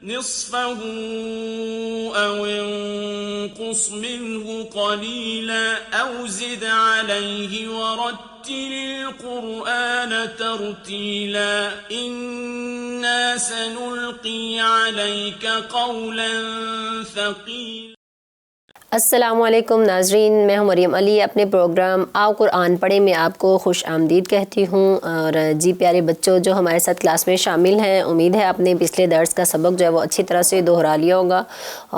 نصفه أو انقص منه قليلا أو زد عليه ورتل القرآن ترتيلا إنا سنلقي عليك قولا ثقيلا۔ السلام علیکم ناظرین، میں ہوں مریم علی۔ اپنے پروگرام آؤ قرآن پڑھیں میں آپ کو خوش آمدید کہتی ہوں۔ اور جی پیارے بچوں جو ہمارے ساتھ کلاس میں شامل ہیں، امید ہے آپ نے پچھلے درس کا سبق جو ہے وہ اچھی طرح سے دہرا لیا ہوگا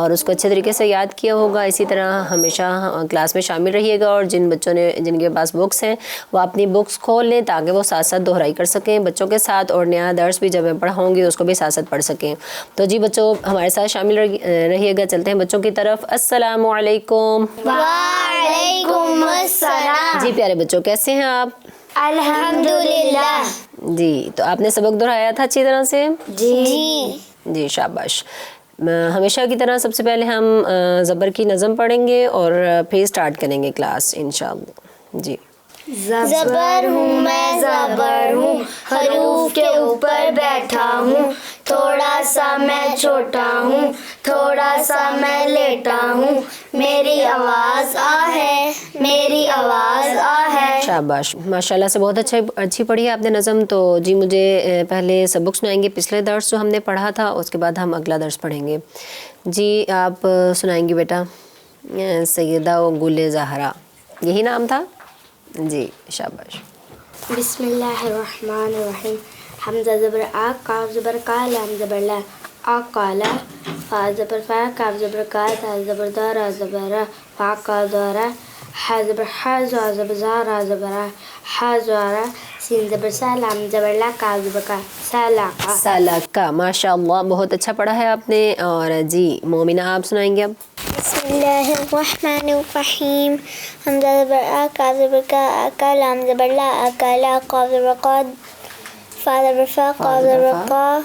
اور اس کو اچھے طریقے سے یاد کیا ہوگا۔ اسی طرح ہمیشہ کلاس میں شامل رہیے گا، اور جن بچوں نے جن کے پاس بکس ہیں وہ اپنی بکس کھول لیں تاکہ وہ ساتھ ساتھ دہرائی کر سکیں بچوں کے ساتھ، اور نیا درس بھی جب میں پڑھاؤں گی اس کو بھی ساتھ ساتھ پڑھ سکیں۔ تو جی بچوں ہمارے ساتھ شامل رہیے گا۔ چلتے ہیں بچوں کی طرف۔ السلام علیکم۔ وعلیکم السلام۔ جی پیارے بچوں کیسے ہیں آپ؟ الحمدللہ۔ جی تو آپ نے سبق دہرایا تھا اچھی طرح سے؟ جی شاباش۔ ہمیشہ کی طرح سب سے پہلے ہم زبر کی نظم پڑھیں گے اور پھر سٹارٹ کریں گے کلاس انشاءاللہ۔ جی زبر ہوں میں زبر ہوں، حروف کے اوپر بیٹھا ہوں، تھوڑا سا میں چھوٹا ہوں، تھوڑا سا میں لیٹا ہوں، میری آواز آ ہے، میری آواز آ ہے۔ شاباش، ماشاءاللہ سے بہت اچھی پڑھی ہے آپ نے نظم۔ تو جی مجھے پہلے سبق سنائیں گے پچھلے درس جو ہم نے پڑھا تھا، اس کے بعد ہم اگلا درس پڑھیں گے۔ جی آپ سنائیں گی بیٹا۔ سیدہ و گل زہرا، یہی نام تھا؟ جی شاباش۔ بسم اللہ الرحمن الرحیم۔ حمزہ زبر آ، کاف زبر کا، لام زبر لا، آقالا، فا زبر فا، کاف زبر کا، تا زبر دا، را زبر را، فا کا دورا، حا زبر حا، زا زبر زا، را زبر را، حا زوارا، سین زبر سا، لام زبر لا، کاف زبر کا، سالاقا۔ سالاقا، ماشاء اللہ بہت اچھا پڑھا ہے آپ نے۔ اور جی مومنہ آپ سنائیں گے اب۔ بسم اللہ الرحمن الرحیم۔ حمزہ زبر آ، کاف زبر کا، آکا، لام زبر لا، آکالا، قاف زبر قاد، فا زبر فا، قاف زبر قا،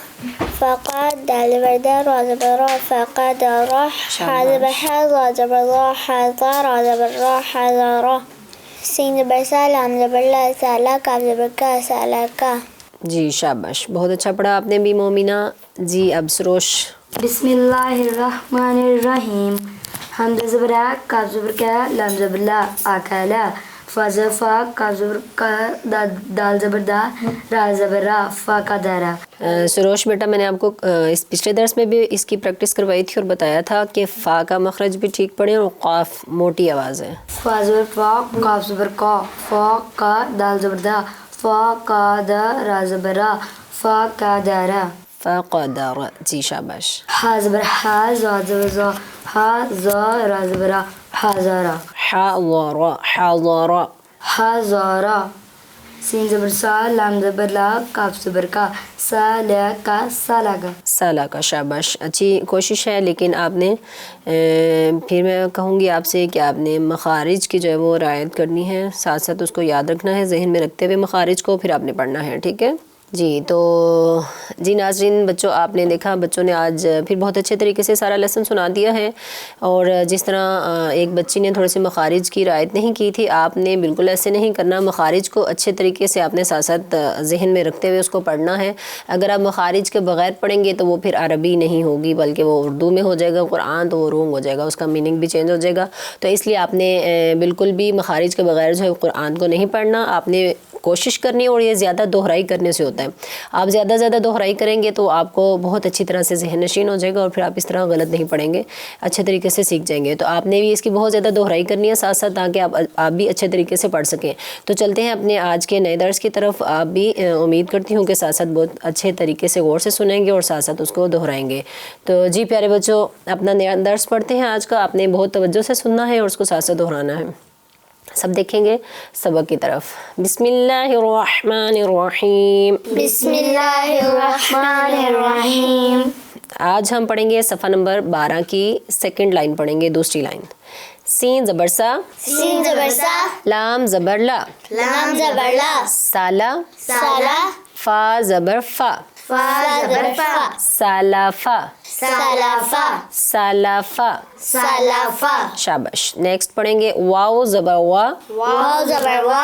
فاقا، دال زبر دا، را زبر را، فاقا دارا، حا زبر حا، زا زبر زا، حازا، را زبر را، حازارا، سین زبر سا، لام زبر لا، سالا، کاف زبر کا، سالاکا۔ جی شاباش، بہت اچھا پڑھا آپ نے بھی مومنہ۔ جی اب سروش۔ بسم اللہ الرحمن الرحیم۔ حمزہ زبر آ، کاف زبر کا، لام زبر لا، آکالا، فا زبر فا، کاف زبر کا، دال زبر دا، را زبر را، فا کا دارا۔ سروش بیٹا میں نے آپ کو اس پچھلے درس میں بھی اس کی پریکٹس کروائی تھی اور بتایا تھا کہ فا کا مخرج بھی ٹھیک پڑھیں اور قاف موٹی آواز ہے۔ فا زبر فا، کاف زبر کا، فا کا، دال زبر دا، فا کا دا، را زبر را، فا کا دارا، فقدر۔ جی شاباش۔ حا زبر حا، زا زبر زا، حا زا، را زبر را، حازارا، حاضر حاضر۔ حازارا، سین زبر سا، لام زبر لا، کاف زبر کا، سالاکا، سالاکا۔ سالہ کا، شاباش، اچھی کوشش ہے، لیکن آپ نے پھر میں کہوں گی آپ سے کہ آپ نے مخارج کی جو ہے وہ رعایت کرنی ہے، ساتھ ساتھ اس کو یاد رکھنا ہے، ذہن میں رکھتے ہوئے مخارج کو پھر آپ نے پڑھنا ہے، ٹھیک ہے جی۔ تو جی ناظرین بچوں آپ نے دیکھا بچوں نے آج پھر بہت اچھے طریقے سے سارا لیسن سنا دیا ہے، اور جس طرح ایک بچی نے تھوڑے سے مخارج کی رعایت نہیں کی تھی، آپ نے بالکل ایسے نہیں کرنا، مخارج کو اچھے طریقے سے آپ نے ساتھ ساتھ ذہن میں رکھتے ہوئے اس کو پڑھنا ہے۔ اگر آپ مخارج کے بغیر پڑھیں گے تو وہ پھر عربی نہیں ہوگی بلکہ وہ اردو میں ہو جائے گا قرآن، تو وہ رونگ ہو جائے گا، اس کا میننگ بھی چینج ہو جائے گا۔ تو اس لیے آپ نے بالکل بھی مخارج کے بغیر جو ہے قرآن کو نہیں پڑھنا، آپ نے کوشش کرنی، اور یہ زیادہ دہرائی کرنے سے ہوتا ہے۔ آپ زیادہ دہرائی کریں گے تو آپ کو بہت اچھی طرح سے ذہن نشین ہو جائے گا، اور پھر آپ اس طرح غلط نہیں پڑھیں گے، اچھے طریقے سے سیکھ جائیں گے۔ تو آپ نے بھی اس کی بہت زیادہ دہرائی کرنی ہے ساتھ ساتھ، تاکہ آپ بھی اچھے طریقے سے پڑھ سکیں۔ تو چلتے ہیں اپنے آج کے نئے درس کی طرف۔ آپ بھی امید کرتی ہوں کہ ساتھ ساتھ بہت اچھے طریقے سے غور سے سنیں گے اور ساتھ ساتھ اس کو دہرائیں گے۔ تو جی پیارے بچوں اپنا نیا درس پڑھتے ہیں آج کا، آپ نے بہت توجہ سے سننا ہے اور اس کو ساتھ ساتھ دہرانا ہے۔ سب دیکھیں گے سبق کی طرف۔ بسم اللہ الرحمن الرحیم۔ بسم اللہ الرحمن الرحیم۔ آج ہم پڑھیں گے صفحہ نمبر 12 کی سیکنڈ لائن پڑھیں گے، دوسری لائن۔ سین زبر سا، سین زبر سا، لام زبر لا، لام زبر لا، سالا، سالا، فا زبر فا، فا زبر فا، سالافا، سالافا، سالافا، سالافا۔ شاباش۔ نیکسٹ پڑھیں گے واو زبر وا، واو زبر وا،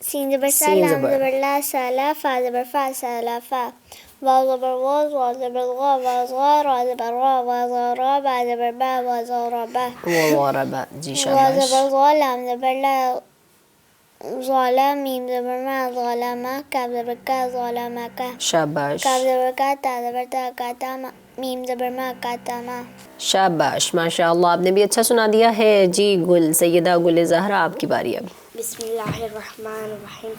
سین زبر سا سین لام زبر زبر لا سالا فا زبر فا سالا فا واو زبر واز وا زبر غا واز غا را زبر را واز را با زبر با واز را با وضرب. جی وا شاباش. زبر غا لام زبر لا ظالم میم زبر ما ظالما کاف زبر کا ظالما کا شاباش. کاف زبر کا تا زبر تا کا تا میم زبر ما کا تا ما شاباش ماشاء اللہ، آپ نے بھی اچھا سنا دیا ہے. جی گل سیدہ گل زہرا آپ کی باری اب. بسم اللہ الرحمن الرحیم.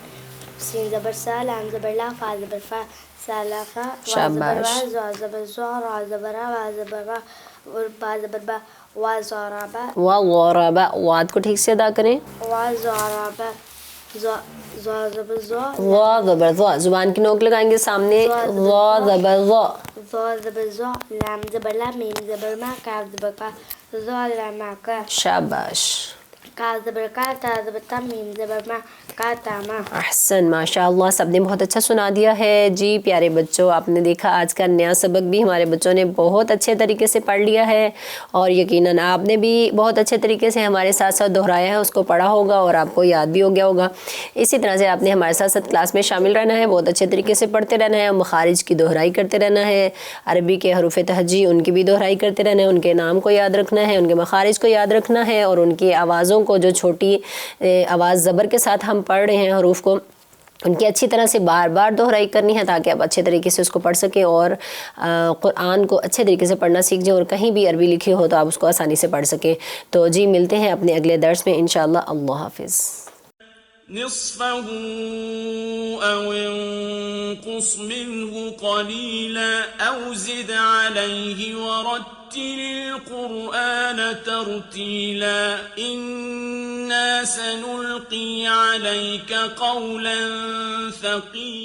سین زبر سا لام زبر لا فا زبر فا سالا فا وا زبر وا زا زبر زا را زبر وا زبر وا با زبر با وا زارا با وضرب. واد کو ٹھیک سے ادا کریں. وا زارا با زا زبر زا وا زبر وا، زبان کی نوک لگائیں گے سامنے. وا زبر وا. زا زبر زا لام زبر لا میم زبر ما کاف زبر کا ظالما کا شاباش. کاف زبر کا تا زبر تا میم زبر ما کا تا ما. احسن ماشاء اللہ، سب نے بہت اچھا سنا دیا ہے. جی پیارے بچوں، آپ نے دیکھا آج کا نیا سبق بھی ہمارے بچوں نے بہت اچھے طریقے سے پڑھ لیا ہے، اور یقیناً آپ نے بھی بہت اچھے طریقے سے ہمارے ساتھ ساتھ دہرایا ہے، اس کو پڑھا ہوگا اور آپ کو یاد بھی ہو گیا ہوگا. اسی طرح سے آپ نے ہمارے ساتھ ساتھ کلاس میں شامل رہنا ہے، بہت اچھے طریقے سے پڑھتے رہنا ہے، مخارج کی دہرائی کرتے رہنا ہے، عربی کے حروف تہجی ان کی بھی دہرائی کرتے رہنا ہے، ان کے نام کو یاد رکھنا ہے، ان کے مخارج کو یاد رکھنا ہے، اور ان کی آوازوں کو، جو چھوٹی آواز زبر کے ساتھ ہم پڑھ رہے ہیں حروف کو، ان کی اچھی طرح سے بار بار دہرائی کرنی ہے تاکہ آپ اچھے طریقے سے اس کو پڑھ سکیں اور قرآن کو اچھے طریقے سے پڑھنا سیکھ جائیں، اور کہیں بھی عربی لکھی ہو تو آپ اس کو آسانی سے پڑھ سکیں. تو جی ملتے ہیں اپنے اگلے درس میں انشاءاللہ. اللہ حافظ. نصفه أو انقص منه قليلا أو زد عليه ورتل القرآن ترتيلا إنا سنلقي عليك قولا ثقيلا.